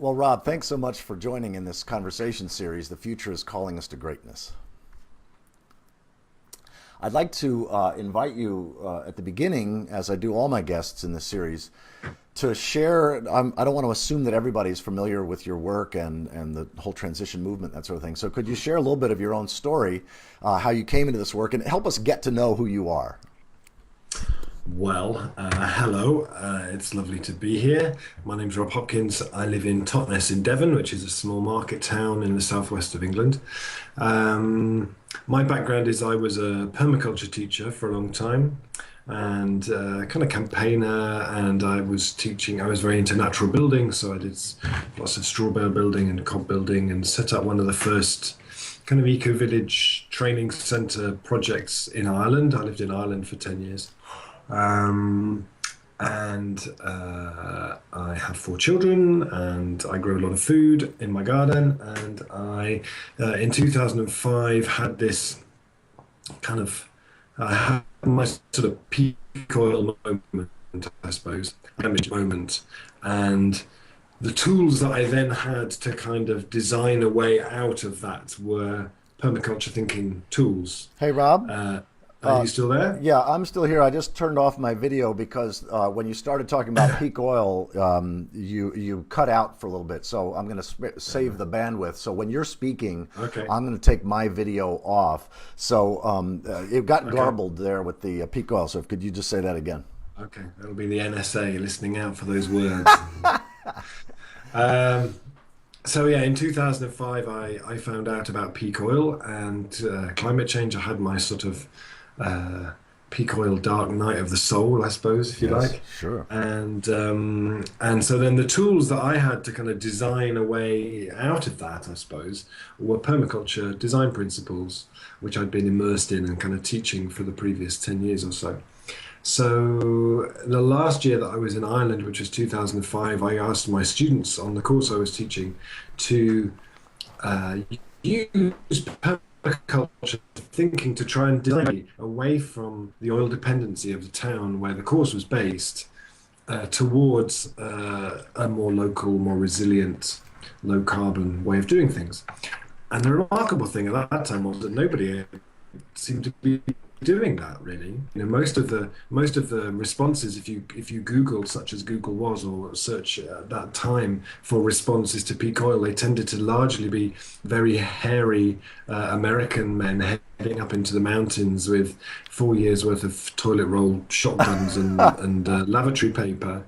Well, Rob, thanks so much for joining in this conversation series, The Future is Calling Us to Greatness. I'd like to invite you at the beginning, as I do all my guests in this series, to share. I don't want to assume that everybody's familiar with your work and the whole transition movement, that sort of thing. So could you share a little bit of your own story, how you came into this work, and help us get to know who you are? Well, hello. It's lovely to be here. My name's Rob Hopkins. I live in Totnes in Devon, which is a small market town in the southwest of England. My background is I was a permaculture teacher for a long time and kind of campaigner, and I was teaching. I was very into natural building, so I did lots of straw bale building and cob building and set up one of the first kind of eco-village training centre projects in Ireland. I lived in Ireland for 10 years. I have four children, and I grow a lot of food in my garden. And in 2005, had this kind of, I had my sort of peak oil moment, I suppose, damage moment. And the tools that I then had to kind of design a way out of that were permaculture thinking tools. Hey, Rob. Are you still there? Yeah, I'm still here. I just turned off my video because when you started talking about peak oil, you cut out for a little bit. So I'm going to save the bandwidth. So when you're speaking, Okay. I'm going to take my video off. So it got garbled there with the peak oil. So could you just say that again? Okay, that'll be the NSA listening out for those words. So yeah, in 2005, I found out about peak oil and climate change. I had my sort of peak oil dark night of the soul, I suppose, if you like. Sure. And so then the tools that I had to kind of design a way out of that, I suppose, were permaculture design principles, which I'd been immersed in and kind of teaching for the previous 10 years or so. So the last year that I was in Ireland, which was 2005, I asked my students on the course I was teaching to use permaculture thinking to try and design away from the oil dependency of the town where the course was based towards a more local, more resilient, low carbon way of doing things. And the remarkable thing at that time was that nobody seemed to be doing that, really. Most of the responses, if you Google, such as Google was, or search at that time for responses to peak oil, they tended to largely be very hairy American men heading up into the mountains with 4 years worth of toilet roll shotguns and lavatory paper,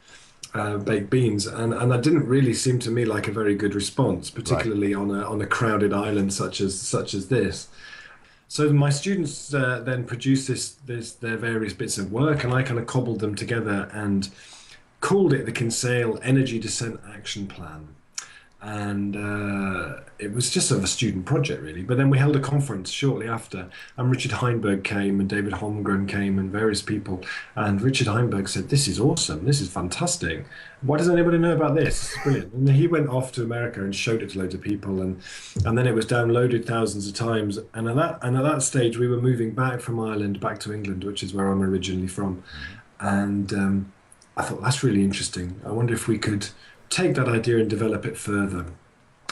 baked beans, and that didn't really seem to me like a very good response, particularly on a crowded island such as this. So my students then produced their various bits of work, and I kind of cobbled them together and called it the Kinsale Energy Descent Action Plan. And it was just sort of a student project, really. But then we held a conference shortly after, and Richard Heinberg came, and David Holmgren came, and various people. And Richard Heinberg said, "This is awesome. This is fantastic. Why doesn't anybody know about this? It's brilliant." And he went off to America and showed it to loads of people, and then it was downloaded thousands of times. And at that stage, we were moving back from Ireland back to England, which is where I'm originally from. And I thought, that's really interesting. I wonder if we could take that idea and develop it further.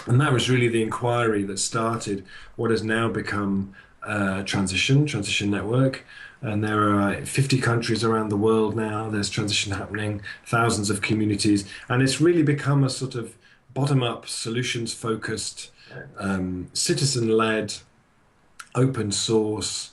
And that was really the inquiry that started what has now become Transition Network. And there are 50 countries around the world now. There's transition happening, thousands of communities. And it's really become a sort of bottom-up, solutions-focused, citizen-led, open source,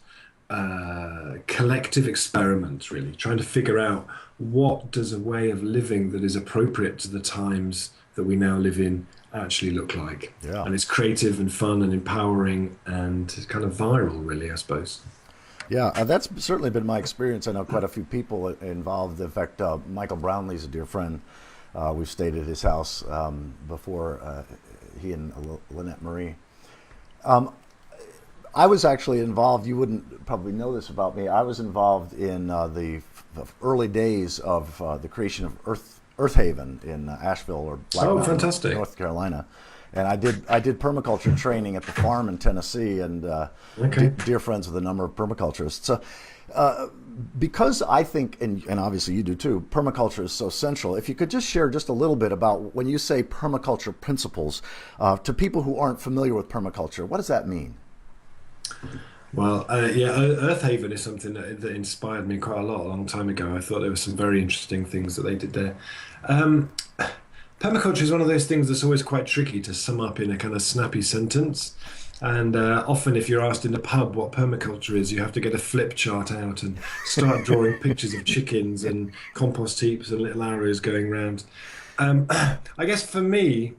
collective experiment, really, trying to figure out what does a way of living that is appropriate to the times that we now live in actually look like. Yeah. And it's creative and fun and empowering and kind of viral, really, I suppose. Yeah, that's certainly been my experience. I know quite a few people involved. In fact, Michael Brownlee's a dear friend. We've stayed at his house before, he and Lynette Marie. I was actually involved. You wouldn't probably know this about me. I was involved in the early days of the creation of Earth Haven in Asheville or Black Mountain, fantastic. North Carolina. And I did permaculture training at the farm in Tennessee, and Okay. dear friends with a number of permaculturists. So Because I think, and obviously you do too, permaculture is so central. If you could just share just a little bit about when you say permaculture principles to people who aren't familiar with permaculture, what does that mean? Well, yeah, Earth Haven is something that inspired me quite a lot a long time ago. I thought there were some very interesting things that they did there. Um, Permaculture is one of those things that's always quite tricky to sum up in a kind of snappy sentence. And often, if you're asked in the pub what permaculture is, you have to get a flip chart out and start drawing pictures of chickens and compost heaps and little arrows going round. I guess for me,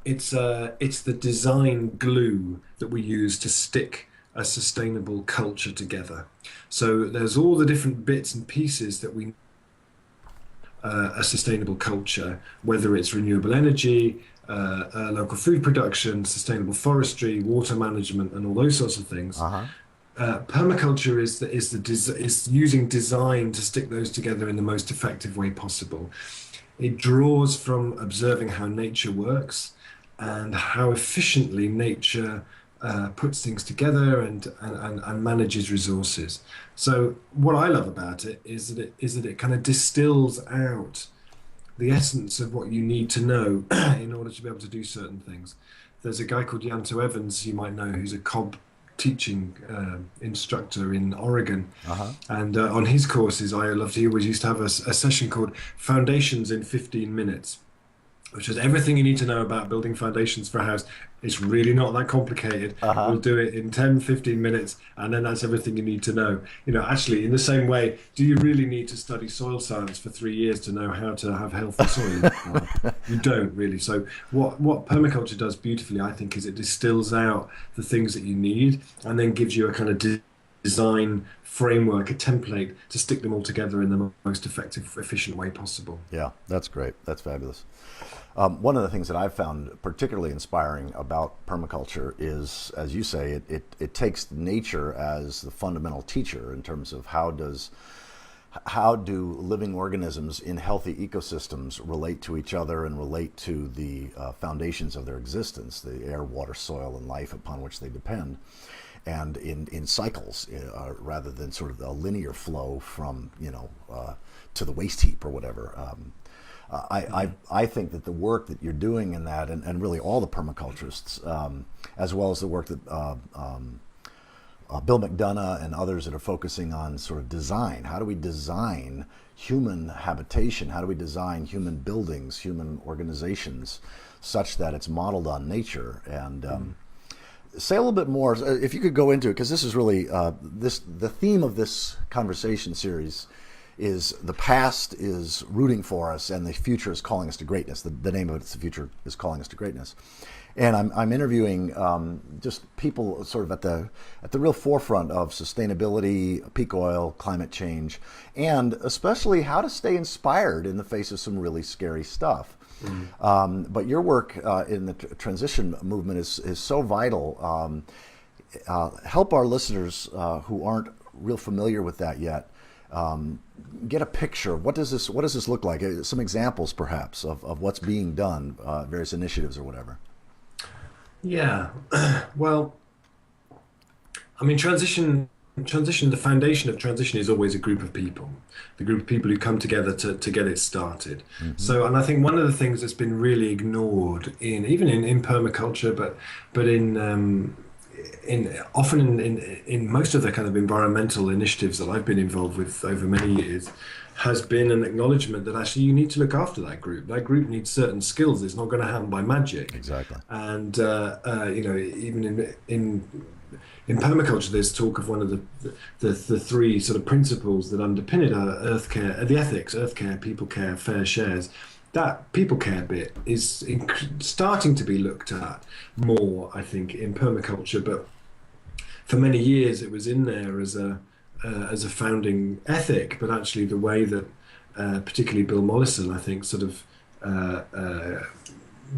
it's the design glue that we use to stick a sustainable culture together. So there's all the different bits and pieces that we a sustainable culture, whether it's renewable energy, local food production, sustainable forestry, water management, and all those sorts of things. Uh-huh. Permaculture is using design to stick those together in the most effective way possible. It draws from observing how nature works and how efficiently nature puts things together and manages resources. So what I love about it is that it kind of distills out the essence of what you need to know in order to be able to do certain things. There's a guy called Yanto Evans, you might know, who's a cob teaching instructor in Oregon. Uh-huh. And on his courses, he always used to have a session called Foundations in 15 Minutes, which is everything you need to know about building foundations for a house. It's really not that complicated. Uh-huh. We'll do it in 10, 15 minutes, and then that's everything you need to know. You know, actually, in the same way, do you really need to study soil science for 3 years to know how to have healthy soil? Well, you don't really. So what permaculture does beautifully, I think, is it distills out the things that you need and then gives you a kind of design framework, a template to stick them all together in the most effective, efficient way possible. Yeah, that's great. That's fabulous. One of the things that I've found particularly inspiring about permaculture is, as you say, it takes nature as the fundamental teacher in terms of how do living organisms in healthy ecosystems relate to each other and relate to the foundations of their existence, the air, water, soil, and life upon which they depend, and in cycles rather than sort of a linear flow from to the waste heap or whatever. I think that the work that you're doing in that, and really all the permaculturists, as well as the work that Bill McDonough and others that are focusing on sort of design. How do we design human habitation? How do we design human buildings, human organizations, such that it's modeled on nature? And say a little bit more, if you could go into it, because this is really the theme of this conversation series is the past is rooting for us and the future is calling us to greatness. The name of it is The Future is Calling Us to Greatness. And I'm interviewing just people sort of at the real forefront of sustainability, peak oil, climate change, and especially how to stay inspired in the face of some really scary stuff. But your work in the transition movement is so vital. Help our listeners who aren't real familiar with that yet get a picture. What does this look like? Some examples, perhaps, of what's being done, various initiatives or whatever. Yeah, well, I mean, the foundation of transition is always a group of people, the group of people who come together to get it started. Mm-hmm. So, and I think one of the things that's been really ignored even in permaculture, but in most of the kind of environmental initiatives that I've been involved with over many years, has been an acknowledgement that actually you need to look after that group. That group needs certain skills. It's not going to happen by magic. Exactly. And even in permaculture, there's talk of one of the three sort of principles that underpin it: earth care, the ethics, earth care, people care, fair shares. That people care bit is starting to be looked at more, I think, in permaculture. But for many years, it was in there as a founding ethic. But actually, the way that particularly Bill Mollison, I think, sort of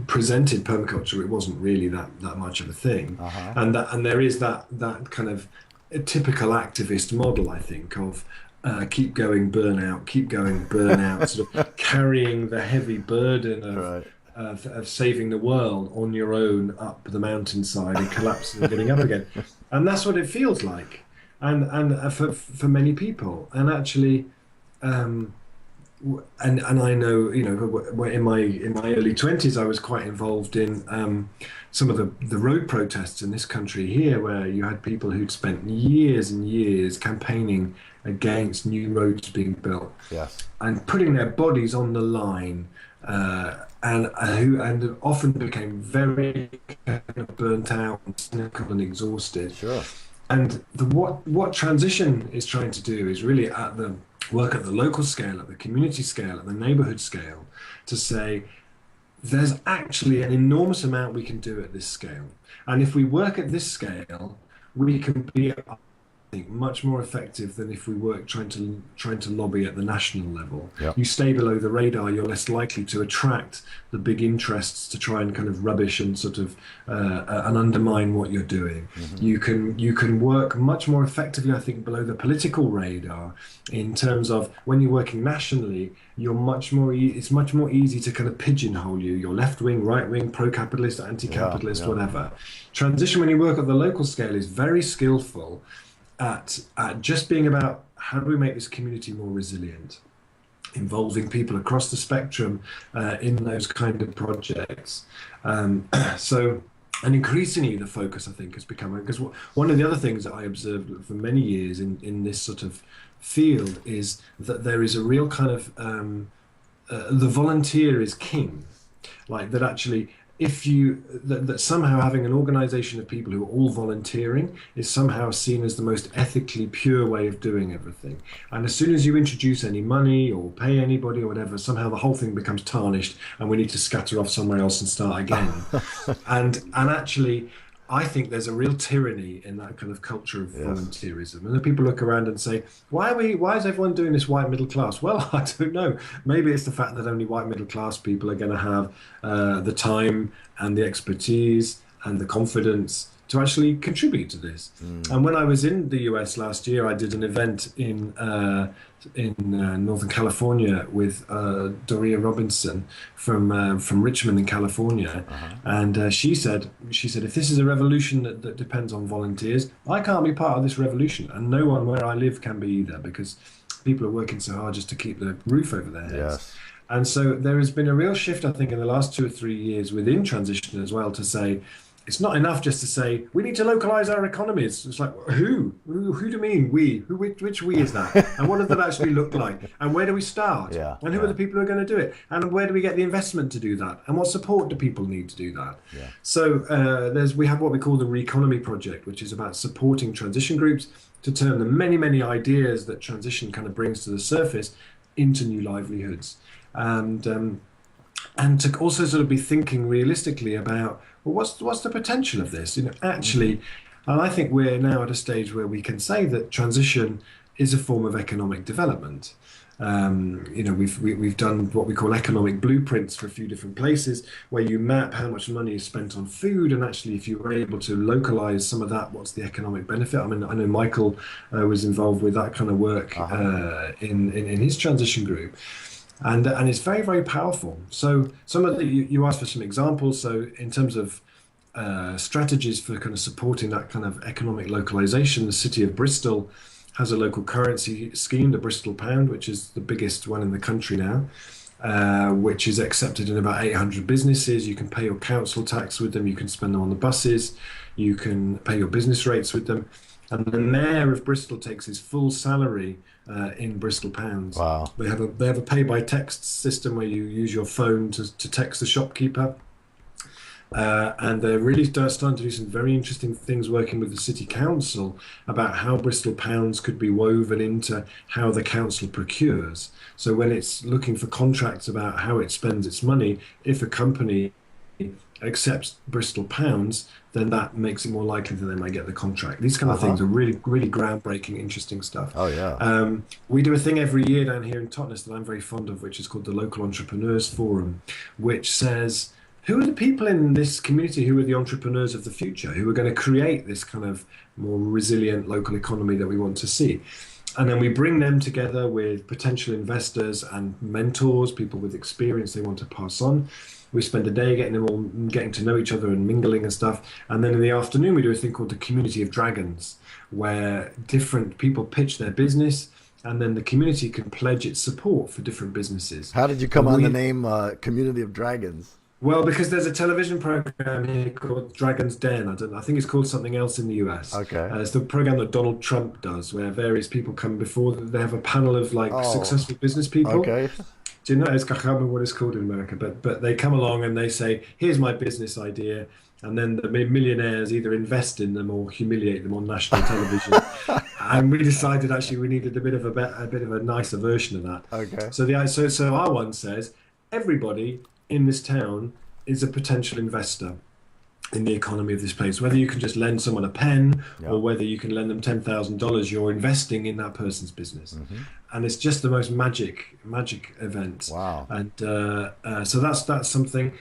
presented permaculture, it wasn't really that much of a thing. Uh-huh. And there is that kind of a typical activist model, I think, of keep going, burn out, sort of carrying the heavy burden of saving the world on your own up the mountainside and collapsing and getting up again. And that's what it feels like. and for many people. And actually, um, and I know, you know, in my early 20s, I was quite involved in some of the road protests in this country here, where you had people who'd spent years and years campaigning against new roads being built Yes. and putting their bodies on the line, and often became very kind of burnt out and cynical and exhausted. Sure. And what transition is trying to do is really at the work at the local scale, at the community scale, at the neighborhood scale, to say there's actually an enormous amount we can do at this scale. And if we work at this scale, we can be, I think, much more effective than if we work trying to lobby at the national level. Yep. You stay below the radar, you're less likely to attract the big interests to try and kind of rubbish and sort of and undermine what you're doing. You can work much more effectively, I think, below the political radar, in terms of when you're working nationally, you're much more. It's much more easy to kind of pigeonhole you. You're left wing, right wing, pro-capitalist, anti-capitalist, Yeah. whatever. Transition when you work at the local scale is very skillful at just being about how do we make this community more resilient, involving people across the spectrum in those kind of projects. So, and increasingly the focus, I think, has become, because one of the other things that I observed for many years in this sort of field is that there is a real kind of the volunteer is king, like that actually. If you that somehow having an organization of people who are all volunteering is somehow seen as the most ethically pure way of doing everything, and as soon as you introduce any money or pay anybody or whatever, somehow the whole thing becomes tarnished and we need to scatter off somewhere else and start again. And actually, I think there's a real tyranny in that kind of culture of Yes. volunteerism. And then people look around and say, why is everyone doing this white middle class? Well, I don't know. Maybe it's the fact that only white middle class people are going to have the time and the expertise and the confidence to actually contribute to this. And when I was in the US last year, I did an event in Northern California with Doria Robinson from Richmond in California, and she said if this is a revolution that depends on volunteers, I can't be part of this revolution, and no one where I live can be either, because people are working so hard just to keep the roof over their heads. Yes. And so there has been a real shift, I think, in the last 2 or 3 years within transition as well, to say it's not enough just to say we need to localize our economies. It's like who do you mean we? Which we is that? And what does that actually look like? And where do we start? Yeah, And who are the people who are going to do it? And where do we get the investment to do that? And what support do people need to do that? Yeah. So we have what we call the Reconomy Project, which is about supporting transition groups to turn the many ideas that transition kind of brings to the surface into new livelihoods. And to also sort of be thinking realistically about, well, what's the potential of this? Actually, and I think we're now at a stage where we can say that transition is a form of economic development. We've done what we call economic blueprints for a few different places, where you map how much money is spent on food, and actually, if you were able to localize some of that, what's the economic benefit? I mean, I know Michael was involved with that kind of work in his transition group. And it's very, very powerful. So some of you asked for some examples. So in terms of strategies for kind of supporting that kind of economic localization, the city of Bristol has a local currency scheme, the Bristol pound, which is the biggest one in the country now, which is accepted in about 800 businesses. You can pay your council tax with them. You can spend them on the buses. You can pay your business rates with them. And the mayor of Bristol takes his full salary in Bristol pounds. Wow. They have a pay by text system where you use your phone to text the shopkeeper. And they're really starting to do some very interesting things working with the city council about how Bristol pounds could be woven into how the council procures. So when it's looking for contracts about how it spends its money, if a company accepts Bristol pounds, then that makes it more likely that they might get the contract. These kind of things are really, really groundbreaking, interesting stuff. Oh, yeah. We do a thing every year down here in Totnes that I'm very fond of, which is called the Local Entrepreneurs Forum, which says, who are the people in this community who are the entrepreneurs of the future, who are going to create this kind of more resilient local economy that we want to see? And then we bring them together with potential investors and mentors, people with experience they want to pass on. We spend a day getting them all getting to know each other and mingling and stuff. And then in the afternoon, we do a thing called the Community of Dragons, where different people pitch their business, and then the community can pledge its support for different businesses. How did you come And on the we, name Community of Dragons? well, because there's a television program here called Dragon's Den. I don't know, I think it's called something else in the US. Okay. It's the program that Donald Trump does, where various people come before. They have a panel of like Oh, successful business people. okay. Do you know? I can't remember what it's called in America, but they come along and they say, "Here's my business idea," and then the millionaires either invest in them or humiliate them on national television. And we decided actually we needed a bit of a nicer version of that. Okay. So our one says everybody in this town is a potential investor in the economy of this place. Whether you can just lend someone a pen Yeah. or whether you can lend them $10,000, you're investing in that person's business. And it's just the most magic event. Wow. And so that's something.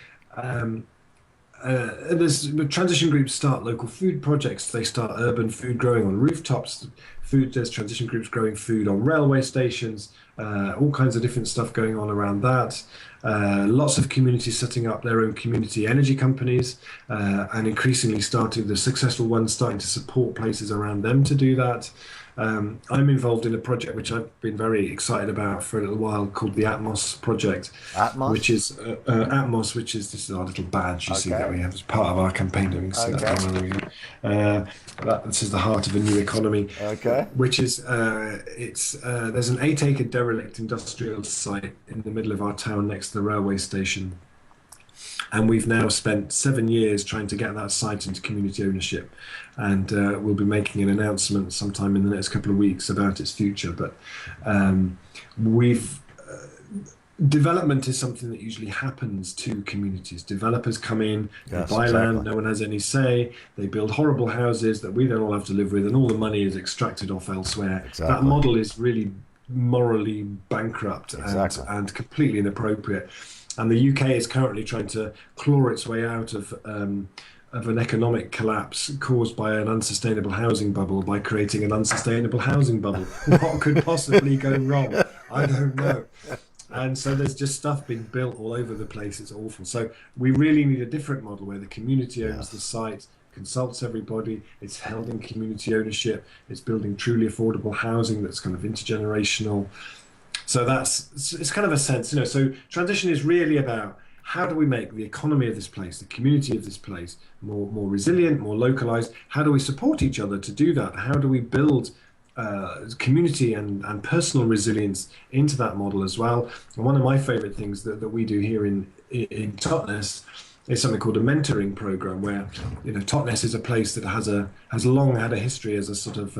There's transition groups start local food projects. They start urban food growing on rooftops. There's transition groups growing food on railway stations. All kinds of different stuff going on around that. Lots of communities setting up their own community energy companies, and increasingly the successful ones starting to support places around them to do that. I'm involved in a project which I've been very excited about for a little while called the Atmos project, which Atmos? is Atmos, which is this is our little badge you see that Okay. we have as part of our campaign. We can see that Okay. down there. This is the heart of a new economy, Okay. which is there's an 8-acre derelict industrial site in the middle of our town next to the railway station. And we've now spent 7 years trying to get that site into community ownership. And we'll be making an announcement sometime in the next couple of weeks about its future. But we've development is something that usually happens to communities. Developers come in, they Yes, buy exactly. land, no one has any say, they build horrible houses that we then all have to live with, and all the money is extracted off elsewhere. That Exactly. model is really morally bankrupt Exactly. and completely inappropriate. And the UK is currently trying to claw its way out of an economic collapse caused by an unsustainable housing bubble by creating an unsustainable housing bubble. What could possibly go wrong? I don't know. And so there's just stuff being built all over the place. It's awful. So we really need a different model where the community owns the Yes. site, consults everybody. It's held in community ownership. It's building truly affordable housing that's kind of intergenerational. So it's kind of a sense, so transition is really about how do we make the economy of this place, the community of this place more resilient, more localized? How do we support each other to do that? How do we build community and personal resilience into that model as well? And one of my favorite things that we do here in Totnes is something called a mentoring program, where Totnes is a place that has long had a history as a sort of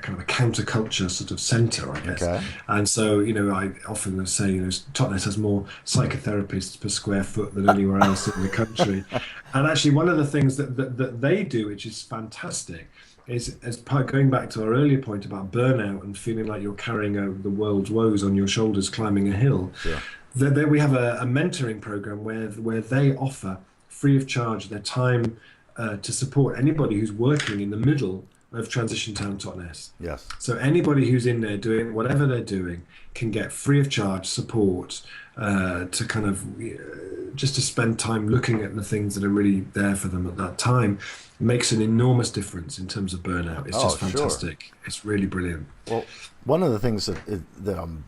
kind of a counterculture sort of center, I guess. Okay. And so, I often say, Totnes has more psychotherapists per square foot than anywhere else in the country. And actually, one of the things that they do, which is fantastic, is going back to our earlier point about burnout and feeling like you're carrying the world's woes on your shoulders climbing a hill. Yeah. We have a mentoring program where they offer free of charge their time to support anybody who's working in the middle of Transition Town Totnes. Yes. So anybody who's in there doing whatever they're doing can get free of charge support to kind of just to spend time looking at the things that are really there for them at that time. It makes an enormous difference in terms of burnout. It's just Sure. fantastic. It's really brilliant. Well, one of the things that I'm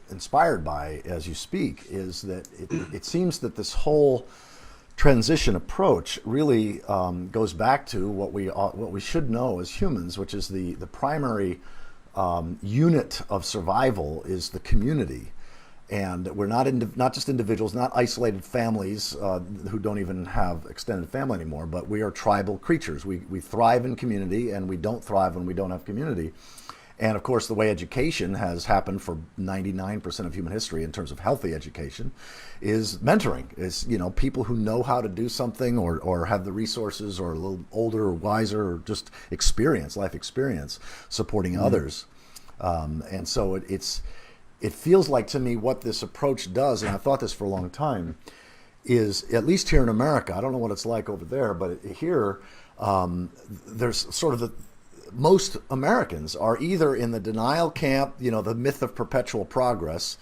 inspired by as you speak is that it seems that this whole transition approach really goes back to what we should know as humans, which is the primary unit of survival is the community. And we're not just individuals, not isolated families who don't even have extended family anymore, but we are tribal creatures. We thrive in community, and we don't thrive when we don't have community. And of course, the way education has happened for 99% of human history in terms of healthy education is mentoring. Is people who know how to do something or have the resources or a little older or wiser or just life experience, supporting others. And so it feels like to me what this approach does, and I've thought this for a long time, is at least here in America, I don't know what it's like over there, but here there's sort of most Americans are either in the denial camp, the myth of perpetual progress,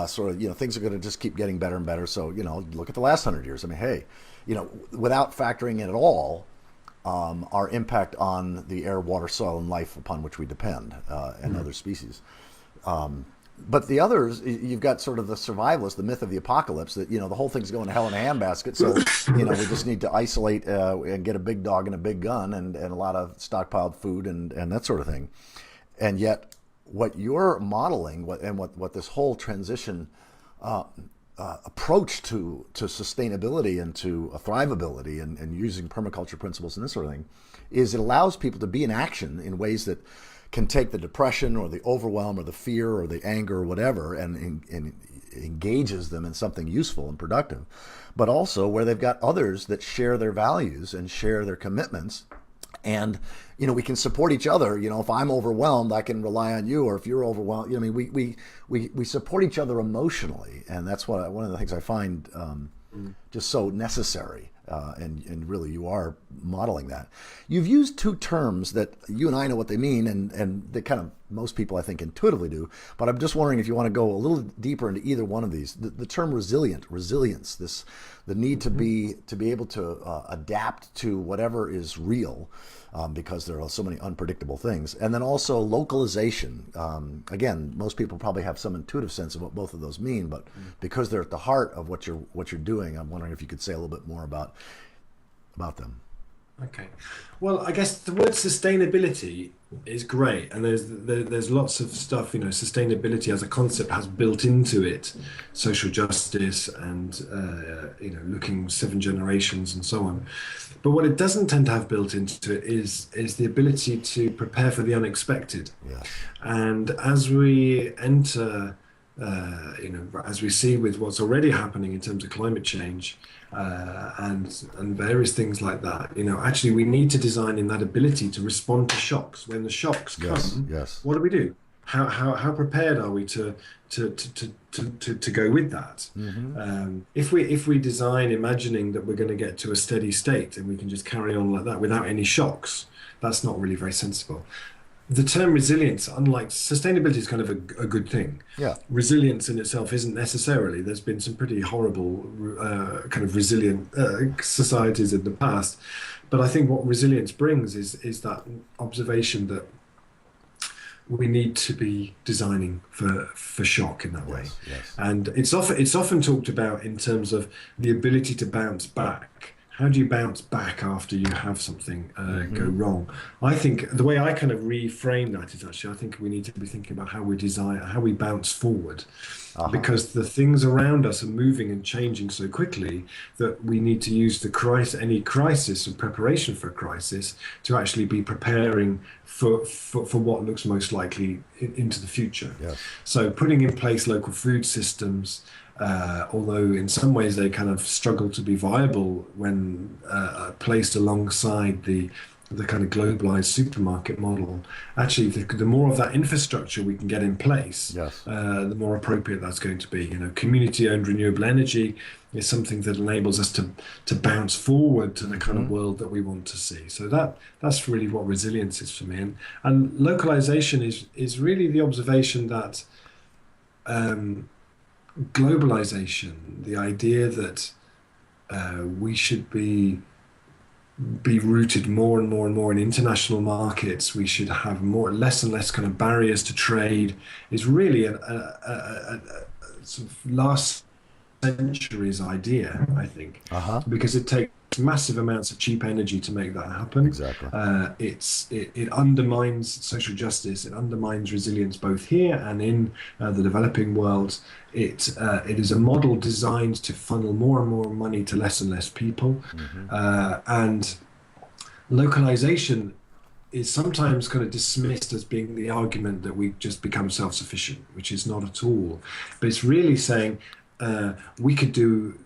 sort of, things are going to just keep getting better and better. So, look at the last 100 years. I mean, hey, without factoring in at all our impact on the air, water, soil, and life upon which we depend, and other species. But the others, you've got sort of the survivalist, the myth of the apocalypse, that, the whole thing's going to hell in a handbasket. So, we just need to isolate and get a big dog and a big gun and a lot of stockpiled food and that sort of thing. And yet what you're modeling what this whole transition approach to sustainability and to thrivability and using permaculture principles and this sort of thing is it allows people to be in action in ways that can take the depression or the overwhelm or the fear or the anger or whatever and engages them in something useful and productive, but also where they've got others that share their values and share their commitments. And, we can support each other. If I'm overwhelmed, I can rely on you, or if you're overwhelmed, we support each other emotionally. And that's one of the things I find just so necessary. And really you are modeling that. You've used two terms that you and I know what they mean, and they kind of, most people I think intuitively do, but I'm just wondering if you want to go a little deeper into either one of these. The term resilience, the need to be able to adapt to whatever is real, because there are so many unpredictable things. And then also localization. Again, most people probably have some intuitive sense of what both of those mean, but because they're at the heart of what you're doing, I'm wondering if you could say a little bit more about them. Okay. Well, I guess the word sustainability is great, and there's lots of stuff. Sustainability as a concept has built into it social justice and looking 7 generations and so on. But what it doesn't tend to have built into it is the ability to prepare for the unexpected. Yeah. And as we enter, as we see with what's already happening in terms of climate change, and various things like that, actually we need to design in that ability to respond to shocks. When the shocks come, yes. What do we do? How prepared are we to go with that? Mm-hmm. If we design imagining that we're going to get to a steady state and we can just carry on like that without any shocks, that's not really very sensible. The term resilience, unlike sustainability, is kind of a good thing. Yeah. Resilience in itself isn't necessarily. There's been some pretty horrible kind of resilient societies in the past. But I think what resilience brings is that observation that we need to be designing for shock in that way. Yes. And it's often talked about in terms of the ability to bounce back. How do you bounce back after you have something go wrong? I think the way I kind of reframe that is actually, I think we need to be thinking about how we bounce forward, because the things around us are moving and changing so quickly that we need to use any crisis and preparation for a crisis to actually be preparing for what looks most likely into the future. Yes. So putting in place local food systems, although in some ways they kind of struggle to be viable when placed alongside the kind of globalized supermarket model. Actually, the more of that infrastructure we can get in place, yes, the more appropriate that's going to be. Community-owned renewable energy is something that enables us to bounce forward to the kind of world that we want to see. So that's really what resilience is for me. And localization is really the observation that globalization, the idea that we should be rooted more and more and more in international markets, we should have less and less kind of barriers to trade, is really a sort of last century's idea, I think, because it takes massive amounts of cheap energy to make that happen. Exactly. It undermines social justice. It undermines resilience both here and in the developing world. It is a model designed to funnel more and more money to less and less people. And localization is sometimes kind of dismissed as being the argument that we just become self-sufficient, which is not at all. But it's really saying we could do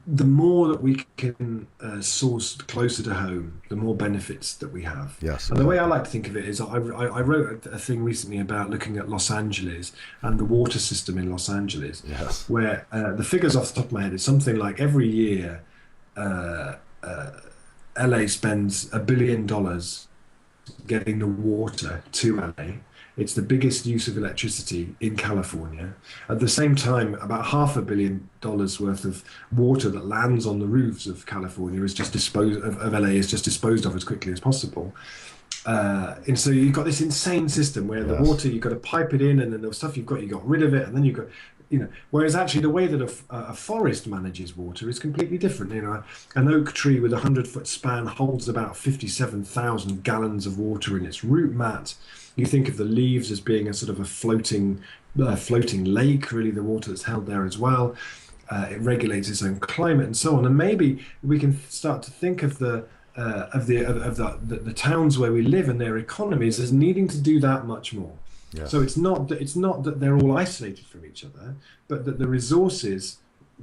the more that we can source closer to home, the more benefits that we have. Yes. And the way I like to think of it is I wrote a thing recently about looking at Los Angeles and the water system in Los Angeles, yes, where the figures off the top of my head is something like every year LA spends $1 billion getting the water to LA. It's the biggest use of electricity in California. At the same time, about $500 million worth of water that lands on the roofs of California is just disposed of LA is just disposed of as quickly as possible. And so you've got this insane system where the Yes. water, you've got to pipe it in, and then the stuff you got rid of it, and then you've got, whereas actually the way that a forest manages water is completely different. An oak tree with a 100-foot span holds about 57,000 gallons of water in its root mat. You think of the leaves as being a sort of a floating lake, really, the water that's held there as well. It regulates its own climate and so on. And maybe we can start to think of the towns where we live and their economies as needing to do that much more. So Yes. it's not that they're all isolated from each other, but that the resources,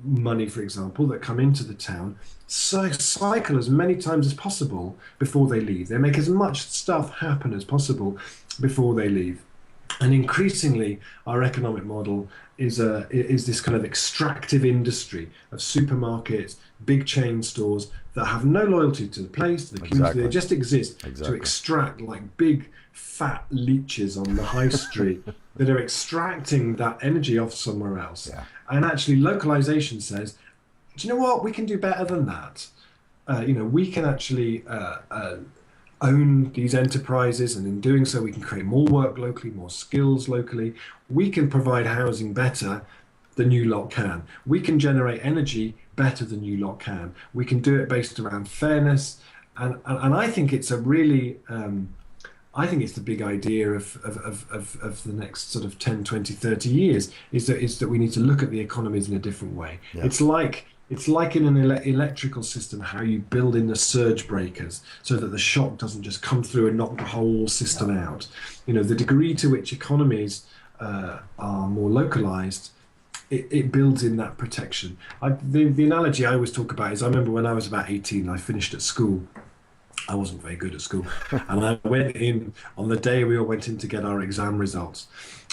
money, for example, that come into the town, cycle as many times as possible before they leave. They make as much stuff happen as possible before they leave. And increasingly, our economic model is this kind of extractive industry of supermarkets, big chain stores that have no loyalty to the place, to the community. They Exactly. just exist to Exactly. extract like big fat leeches on the high street that are extracting that energy off somewhere else. Yeah. And actually, localization says, do you know what? We can do better than that. We can actually own these enterprises, and in doing so, we can create more work locally, more skills locally. We can provide housing better than you lot can. We can generate energy better than you lot can. We can do it based around fairness, and I think it's a really I think it's the big idea of the next sort of 10, 20, 30 years is that we need to look at the economies in a different way. Yes. It's like in an electrical system, how you build in the surge breakers so that the shock doesn't just come through and knock the whole system out. The degree to which economies are more localized, it builds in that protection. The analogy I always talk about is I remember when I was about 18, I finished at school. I wasn't very good at school. And I went in on the day we all went in to get our exam results.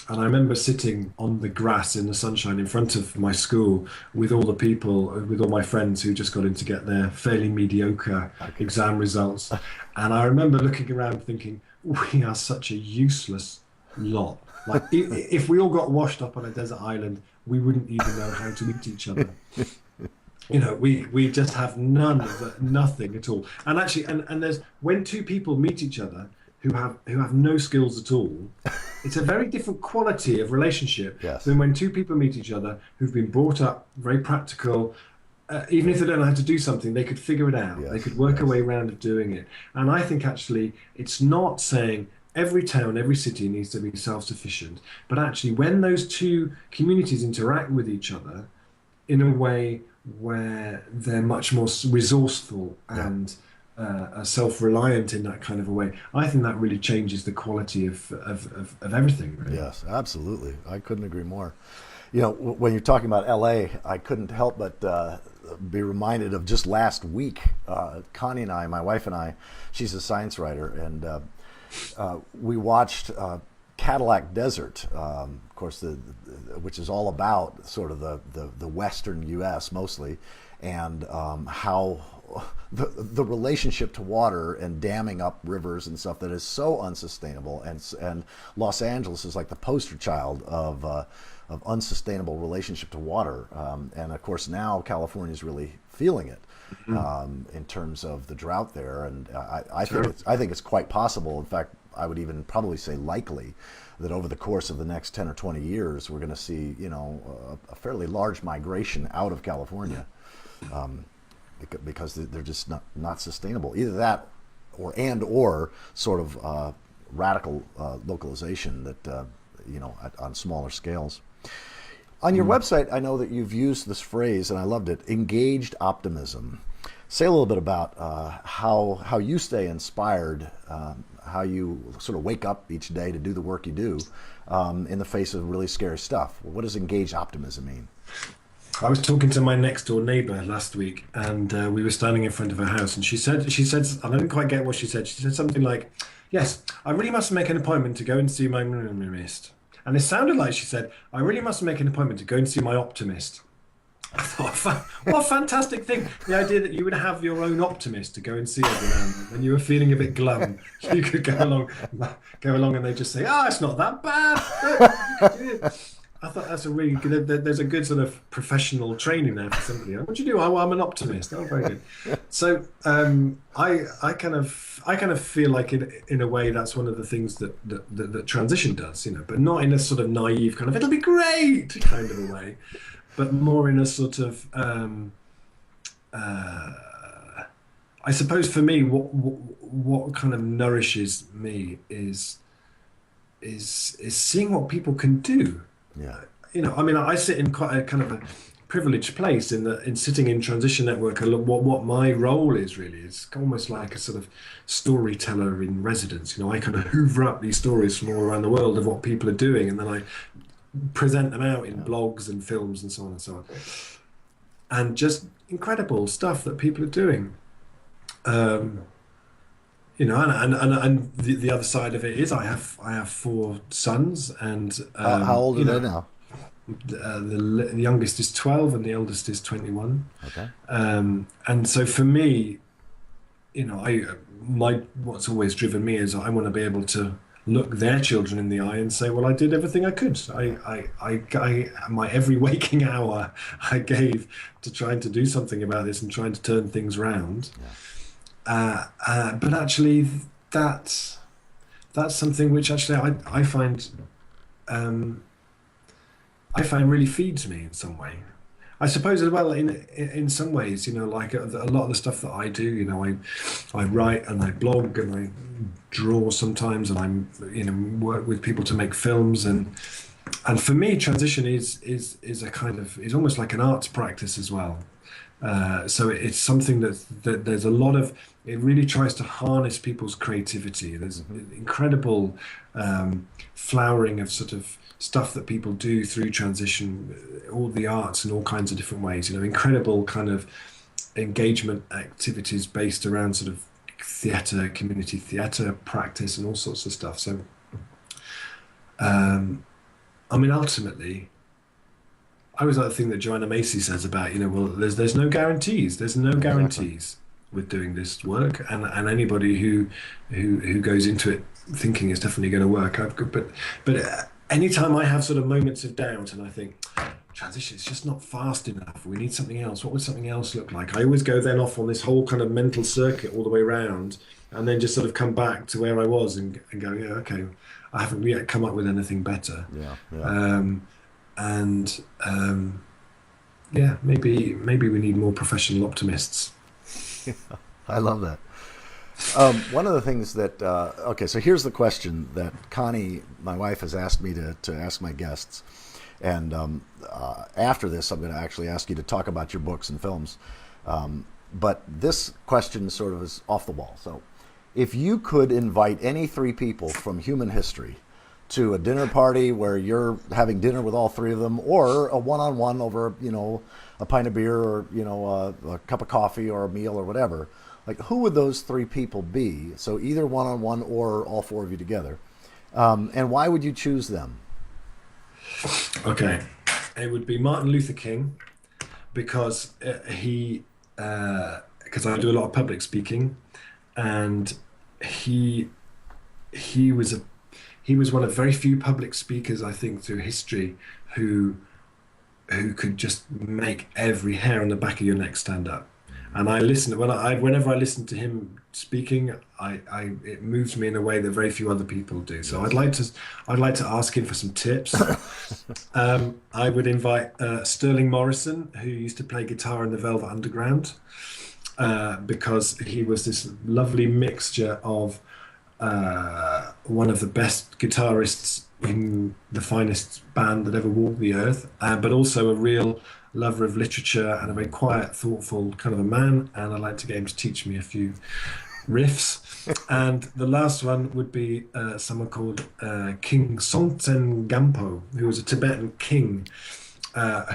And I remember sitting on the grass in the sunshine in front of my school with all the people, with all my friends who just got in to get their fairly mediocre exam results. And I remember looking around thinking, we are such a useless lot. Like, if we all got washed up on a desert island, we wouldn't even know how to meet each other. We just have nothing at all. And actually, and there's when two people meet each other who have no skills at all, it's a very different quality of relationship Yes. than when two people meet each other who've been brought up very practical. Even if they don't know how to do something, they could figure it out. Yes. They could work a Yes. way around of doing it. And I think actually it's not saying every town, every city needs to be self-sufficient, but actually when those two communities interact with each other in a way where they're much more resourceful Yeah. and self-reliant in that kind of a way, I think that really changes the quality of everything, really. Yes, absolutely. I couldn't agree more. When you're talking about LA, I couldn't help but be reminded of just last week. Connie and I, my wife and I, she's a science writer, and we watched Cadillac Desert, of course, which is all about sort of the western U.S. mostly, and how the relationship to water and damming up rivers and stuff that is so unsustainable, and Los Angeles is like the poster child of unsustainable relationship to water, and of course now California is really feeling it. In terms of the drought there, and Sure. I think it's quite possible. In fact, I would even probably say likely that over the course of the next 10 or 20 years, we're going to see a fairly large migration out of California, because they're just not sustainable. Either that, or sort of radical localization that on smaller scales. On your website, I know that you've used this phrase, and I loved it: engaged optimism. Say a little bit about how you stay inspired, how you sort of wake up each day to do the work you do in the face of really scary stuff. What does engaged optimism mean? I was talking to my next door neighbor last week, and we were standing in front of her house, and she said, and I didn't quite get what she said. She said something like, "Yes, I really must make an appointment to go and see my mist." And it sounded like she said, "I really must make an appointment to go and see my optimist." I thought, what a fantastic thing. The idea that you would have your own optimist to go and see every now and then. When you were feeling a bit glum, you could go along and they just say, oh, it's not that bad. Look, you could do it. I thought that's a really good, there's a good sort of professional training there for somebody. What do you do? Oh, well, I'm an optimist. Oh, very good. So I kind of feel like in a way that's one of the things that transition does, but not in a sort of naive kind of it'll be great kind of a way, but more in a sort of uh, I suppose for me, what kind of nourishes me is seeing what people can do. Yeah. I mean, I sit in quite a kind of a privileged place in sitting in Transition Network. What my role is really is almost like a sort of storyteller in residence. I kind of hoover up these stories from all around the world of what people are doing, and then I present them out in blogs and films and so on and so on. And just incredible stuff that people are doing. Um, and the other side of it is I have four sons, and How old are they now? the youngest is 12 and the eldest is 21. Okay. And so for me, I my what's always driven me is I want to be able to look their children in the eye and say, well, I did everything I could. My every waking hour I gave to trying to do something about this and trying to turn things around. Yeah. But actually, that's that's something which actually um, I find really feeds me in some way. I suppose as well in some ways, like a lot of the stuff that I do, I write and I blog and I draw sometimes and work with people to make films and for me transition is a kind of is almost like an arts practice as well. So it's something that there's a lot of it really tries to harness people's creativity. There's incredible flowering of sort of stuff that people do through transition, all the arts in all kinds of different ways. Incredible kind of engagement activities based around sort of theatre, community theatre practice, and all sorts of stuff. So, I mean, ultimately. I always like the thing that Joanna Macy says about, well, there's no guarantees. There's no Exactly. guarantees with doing this work, and anybody who goes into it thinking it's definitely going to work. But anytime I have sort of moments of doubt, and I think transition is just not fast enough. We need something else. What would something else look like? I always go then off on this whole kind of mental circuit all the way around, and then just sort of come back to where I was and go, yeah, okay, I haven't yet come up with anything better. Yeah. Yeah. Um, and yeah, maybe we need more professional optimists. I love that. One of the things that okay, so here's the question that Connie, my wife, has asked me to ask my guests, and after this, I'm going to actually ask you to talk about your books and films. But this question sort of is off the wall. So, if you could invite any three people from human history to a dinner party where you're having dinner with all three of them, or a one-on-one over, a pint of beer, or a cup of coffee, or a meal, or whatever, like who would those three people be? So either one-on-one or all four of you together, and why would you choose them? Okay, it would be Martin Luther King because because I do a lot of public speaking, and he he was a he was one of very few public speakers I think through history who who could just make every hair on the back of your neck stand up. And I listen whenever I listen to him speaking, it moves me in a way that very few other people do. So Yes. I'd like to ask him for some tips. I would invite Sterling Morrison, who used to play guitar in the Velvet Underground, because he was this lovely mixture of one of the best guitarists in the finest band that ever walked the earth, but also a real lover of literature and a very quiet, thoughtful kind of a man. And I'd like to get him to teach me a few riffs. And the last one would be someone called King Songtsen Gampo, who was a Tibetan king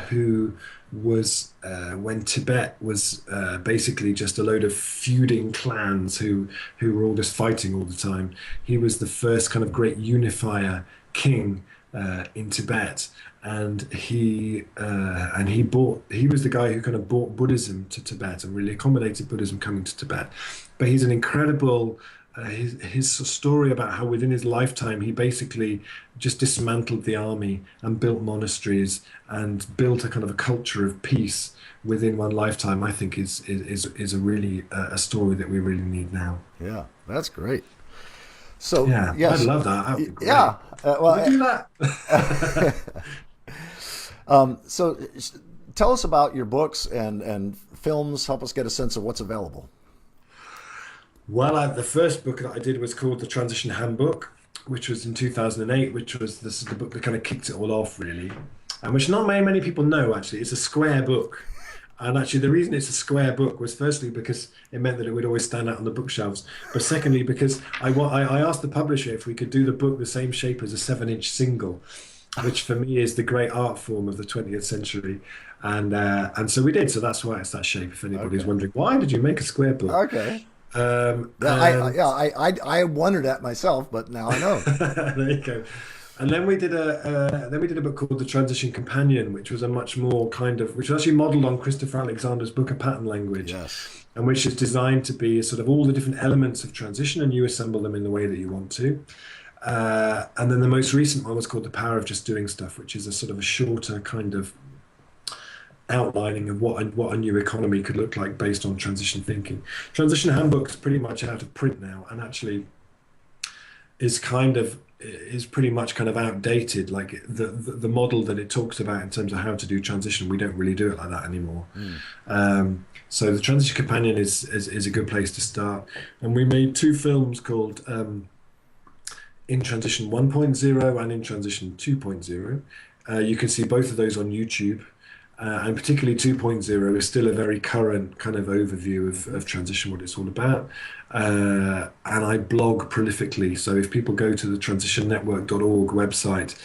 who was when Tibet was basically just a load of feuding clans who were all just fighting all the time. He was the first kind of great unifier king in Tibet, and he was the guy who kind of brought Buddhism to Tibet and really accommodated Buddhism coming to Tibet. But he's an incredible. His story about how within his lifetime he basically just dismantled the army and built monasteries and built a kind of a culture of peace within one lifetime, I think is a really a story that we really need now. Yeah, that's great. So Yeah, I'd yes, love that. That would be great. yeah. Can we Well, do that? so tell us about your books and films. Help us get a sense of what's available. Well, the first book that I did was called The Transition Handbook, which was in 2008, which was this is the book that kind of kicked it all off, really, and which not many people know, actually. It's a square book. And actually, the reason it's a square book was firstly because it meant that it would always stand out on the bookshelves. But secondly, because I asked the publisher if we could do the book the same shape as a 7-inch single, which for me is the great art form of the 20th century. And so we did. So that's why it's that shape. If anybody's Okay. wondering, why did you make a square book? Okay. Yeah, And I wondered that myself, but now I know. there you go. And then we did a book called The Transition Companion, which was a much more kind of which was actually modelled on Christopher Alexander's book A Pattern Language, Yes. and which is designed to be sort of all the different elements of transition, and you assemble them in the way that you want to. And then the most recent one was called The Power of Just Doing Stuff, which is a sort of a shorter kind of outlining of what a new economy could look like based on transition thinking. Transition Handbook's pretty much out of print now, and actually is pretty much kind of outdated. Like the model that it talks about in terms of how to do transition, we don't really do it like that anymore. Mm. So the Transition Companion is a good place to start. And we made two films called In Transition 1.0 and In Transition 2.0. You can see both of those on YouTube. And particularly 2.0 is still a very current kind of overview of transition, what it's all about. And I blog prolifically. So if people go to the transitionnetwork.org website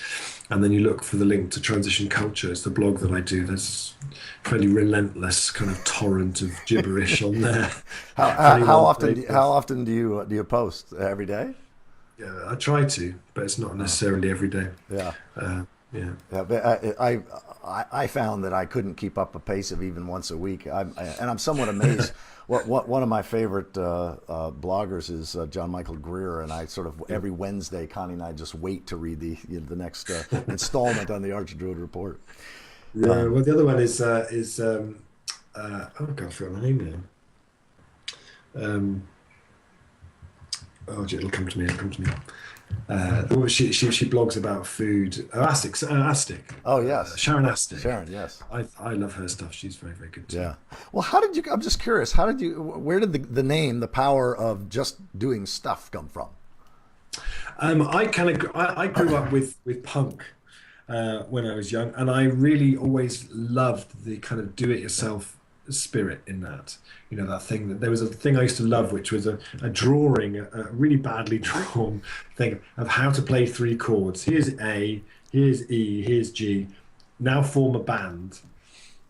and then you look for the link to Transition Culture, it's the blog that I do. There's a fairly relentless kind of torrent of gibberish on there. For How anyone often that- do you post every day? Yeah, I try to, but it's not necessarily every day. Yeah. Uh, yeah. Yeah, but I found that I couldn't keep up a pace of even once a week. And I'm somewhat amazed. What one of my favorite bloggers is John Michael Greer, and I sort of every Wednesday, Connie and I just wait to read the next installment on the Archdruid Report. Yeah, well, the other one is oh God, I forgot the name now. Oh, it'll come to me. It'll come to me. She blogs about food. Oh, Astic. Oh yes, Sharon Astic. Sharon. Yes. I love her stuff. She's very good too. Yeah. Well, how did you? I'm just curious. How did you? Where did the name, the power of just doing stuff, come from? I grew up with punk when I was young, and I really always loved the kind of do-it-yourself spirit in that. You know, that thing that there was a thing I used to love, which was a drawing, a really badly drawn thing of how to play three chords. Here's A, here's E, here's G. Now form a band.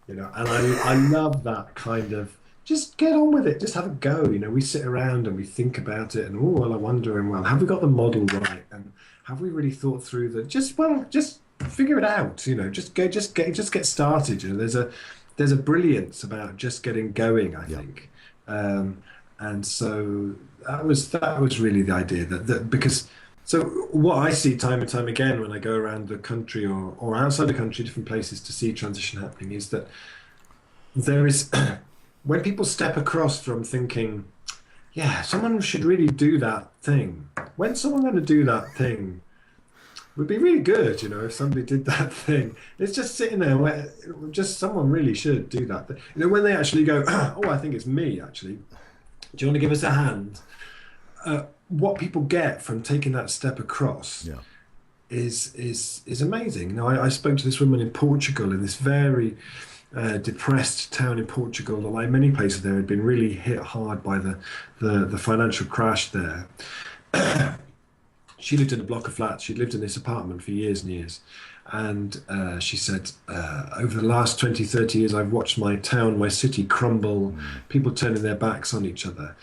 You know, and I love that kind of just get on with it, just have a go. You know, we sit around and we think about it, and oh well, I wonder, and well, have we got the model right, and have we really thought through the just figure it out. You know, just get started. You know, there's a brilliance about just getting going, I think. And so that was really the idea that because so what I see time and time again when I go around the country or outside the country, different places to see transition happening is that there is when people step across from thinking, yeah, someone should really do that thing. When's someone going to do that thing? Would be really good, you know, if somebody did that thing. It's just sitting there where just someone really should do that thing. You know, when they actually go, oh, I think it's me, actually. Do you want to give us a hand? What people get from taking that step across Yeah. is amazing. You know, I spoke to this woman in Portugal, in this very depressed town in Portugal, that like many places there had been really hit hard by the financial crash there. She lived in a block of flats. She'd lived in this apartment for years and years. And she said, over the last 20, 30 years, I've watched my town, my city crumble, people turning their backs on each other.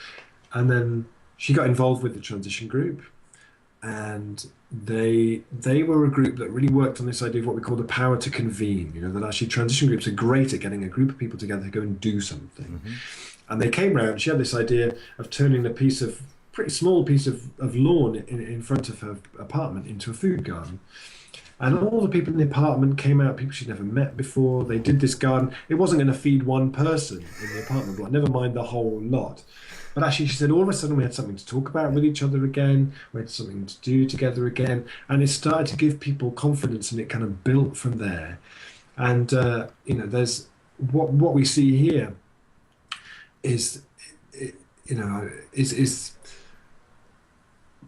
And then she got involved with the transition group. And they were a group that really worked on this idea of what we call the power to convene. You know, that actually transition groups are great at getting a group of people together to go and do something. Hmm. And they came round. She had this idea of turning a piece of pretty small piece of lawn in front of her apartment into a food garden. And all the people in the apartment came out, people she'd never met before. They did this garden. It wasn't going to feed one person in the apartment block, never mind the whole lot. But actually, she said all of a sudden we had something to talk about with each other again. We had something to do together again. And it started to give people confidence, and it kind of built from there. And, there's what we see here is, is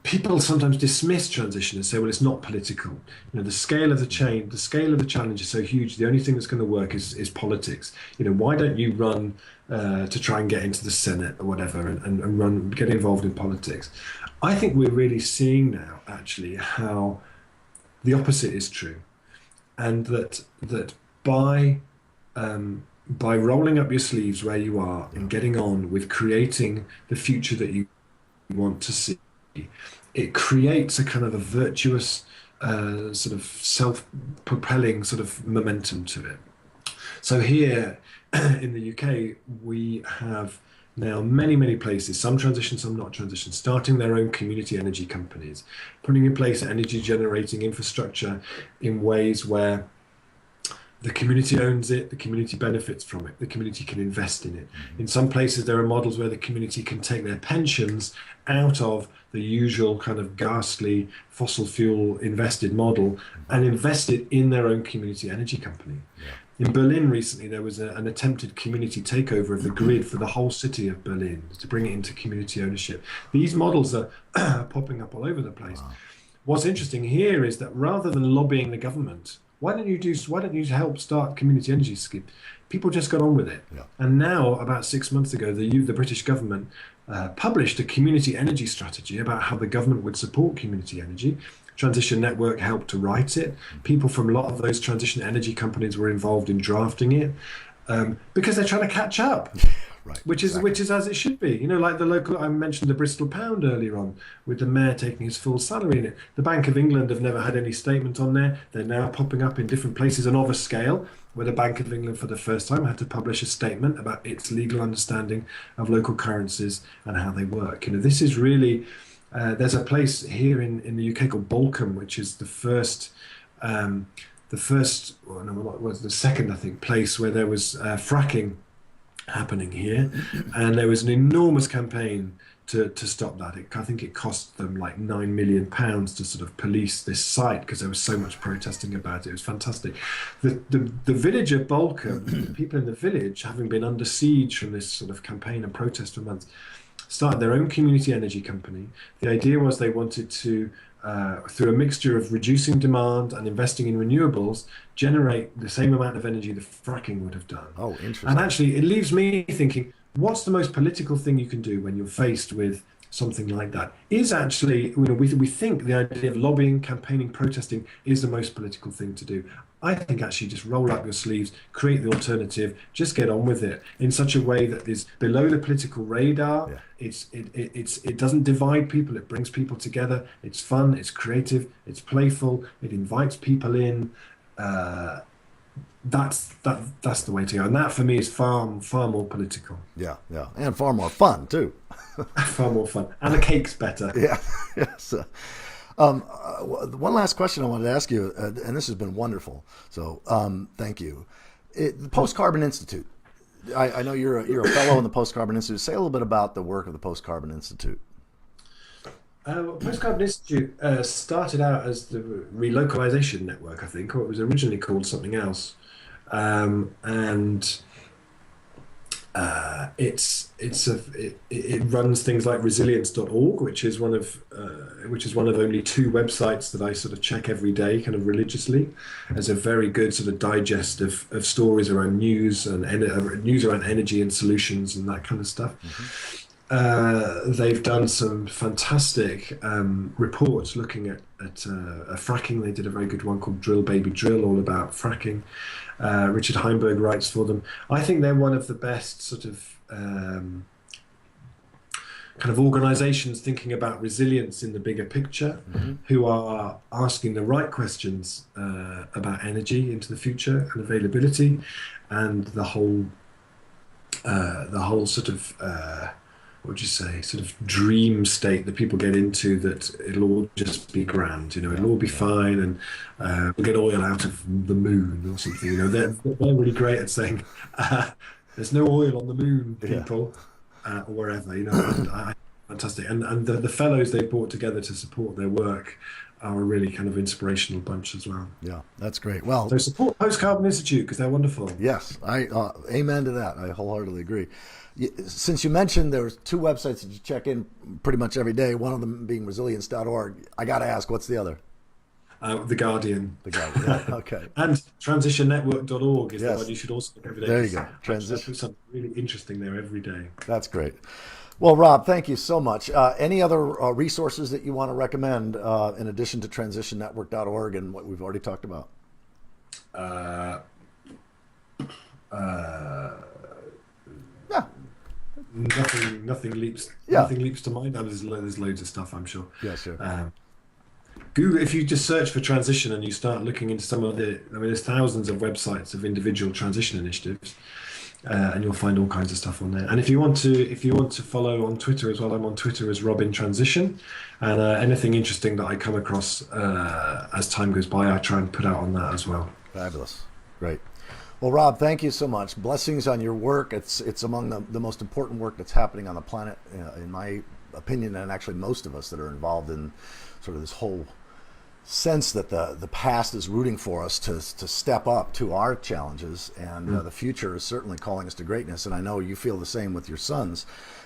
people sometimes dismiss transition and say, well, it's not political. The scale of the change, the scale of the challenge is so huge. The only thing that's going to work is politics. Why don't you run to try and get into the Senate or whatever and get involved in politics? I think we're really seeing now, actually, how the opposite is true, and that by rolling up your sleeves where you are and getting on with creating the future that you want to see, it creates a kind of a virtuous sort of self-propelling sort of momentum to it. So here in the UK, we have now many places, some transition, some not transition, starting their own community energy companies, putting in place energy generating infrastructure in ways where the community owns it, the community benefits from it, the community can invest in it. In some places, there are models where the community can take their pensions out of the usual kind of ghastly fossil fuel invested model and invest it in their own community energy company. Yeah. In Berlin recently, there was an attempted community takeover of the grid for the whole city of Berlin to bring it into community ownership. These models are popping up all over the place. Wow. What's interesting here is that rather than lobbying the government, why don't you help start community energy scheme? People just got on with it. Yeah. And now, about 6 months ago, the British government published a community energy strategy about how the government would support community energy. Transition Network helped to write it. People from a lot of those transition energy companies were involved in drafting it because they're trying to catch up. Right, which is as it should be. Like the local, I mentioned the Bristol pound earlier on, with the mayor taking his full salary in it. The Bank of England have never had any statement on there. They're now popping up in different places and of a scale, where the Bank of England for the first time had to publish a statement about its legal understanding of local currencies and how they work. This is really, there's a place here in the UK called Bolcombe, which is the second, I think, place where there was fracking happening here, and there was an enormous campaign to stop that. I think it cost them like £9 million to sort of police this site because there was so much protesting about it. It was fantastic. The village of Bolcombe, the people in the village, having been under siege from this sort of campaign and protest for months, started their own community energy company. The idea was they wanted to, through a mixture of reducing demand and investing in renewables, generate the same amount of energy the fracking would have done. Oh, interesting. And actually, it leaves me thinking, what's the most political thing you can do when you're faced with something like that? Is actually, we think the idea of lobbying, campaigning, protesting is the most political thing to do. I think actually just roll up your sleeves, create the alternative, just get on with it in such a way that is below the political radar. Yeah. It doesn't divide people. It brings people together. It's fun. It's creative. It's playful. It invites people in. That's the way to go, and that for me is far more political. Yeah, and far more fun too. Far more fun, and the cake's better. Yeah, yes. One last question I wanted to ask you, and this has been wonderful. So, thank you. The Post Carbon Institute. I know you're a fellow in the Post Carbon Institute. Say a little bit about the work of the Post Carbon Institute. Post Carbon Institute started out as the Relocalization Network, I think, or it was originally called something else, and it runs things like resilience.org, which is one of only 2 websites that I sort of check every day, kind of religiously, as a very good sort of digest of stories around news and news around energy and solutions and that kind of stuff. Mm-hmm. They've done some fantastic reports looking at fracking. They did a very good one called Drill Baby Drill, all about fracking. Richard Heimberg writes for them. I think they're one of the best sort of kind of organizations thinking about resilience in the bigger picture, Hmm. who are asking the right questions about energy into the future and availability, and the whole sort of what would you say, sort of dream state that people get into, that it'll all just be grand, Yeah, it'll all be yeah, fine, and we'll get oil out of the moon or something. They're really great at saying there's no oil on the moon, yeah. people, or wherever, and fantastic. And the fellows they brought together to support their work are a really kind of inspirational bunch as well. Yeah, that's great. Well, So support Post Carbon Institute because they're wonderful. yes, I amen to that. I wholeheartedly agree. Since you mentioned there's two websites that you check in pretty much every day, one of them being resilience.org, I got to ask, what's the other? The Guardian. The guy. Yeah, okay. And transitionnetwork.org is the one Yes. you should also look every day. There you 'Cause go. actually, I Transition. put something really interesting there every day. That's great. Well, Rob, thank you so much. Any other resources that you want to recommend in addition to transitionnetwork.org and what we've already talked about? Uh, uh, Yeah. Yeah. nothing leaps to mind. There's loads of stuff, I'm sure. Yeah, sure. Google, if you just search for transition and you start looking into some of there's thousands of websites of individual transition initiatives, and you'll find all kinds of stuff on there. And if you want to follow on Twitter as well, I'm on Twitter as Robin Transition, and anything interesting that I come across as time goes by, I try and put out on that as well. Fabulous. Great. Well, Rob, thank you so much. Blessings on your work. It's among the most important work that's happening on the planet, in my opinion, and actually most of us that are involved in sort of this whole sense that the past is rooting for us to step up to our challenges, and the future is certainly calling us to greatness. And I know you feel the same with your sons.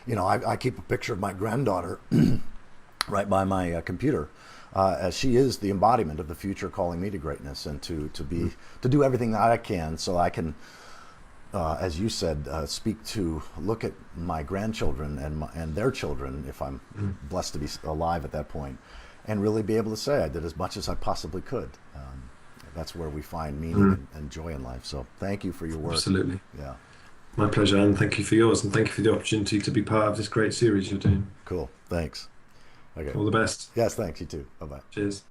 I keep a picture of my granddaughter right by my computer, as she is the embodiment of the future calling me to greatness, and to do everything that I can so I can, as you said, look at my grandchildren and their children, if I'm blessed to be alive at that point, and really be able to say I did as much as I possibly could. That's where we find meaning and joy in life. So thank you for your work. Absolutely. Yeah. My pleasure, and thank you for yours, and thank you for the opportunity to be part of this great series you're doing. Cool. Thanks. Okay. All the best. Yes, thanks. You too. Bye-bye. Cheers.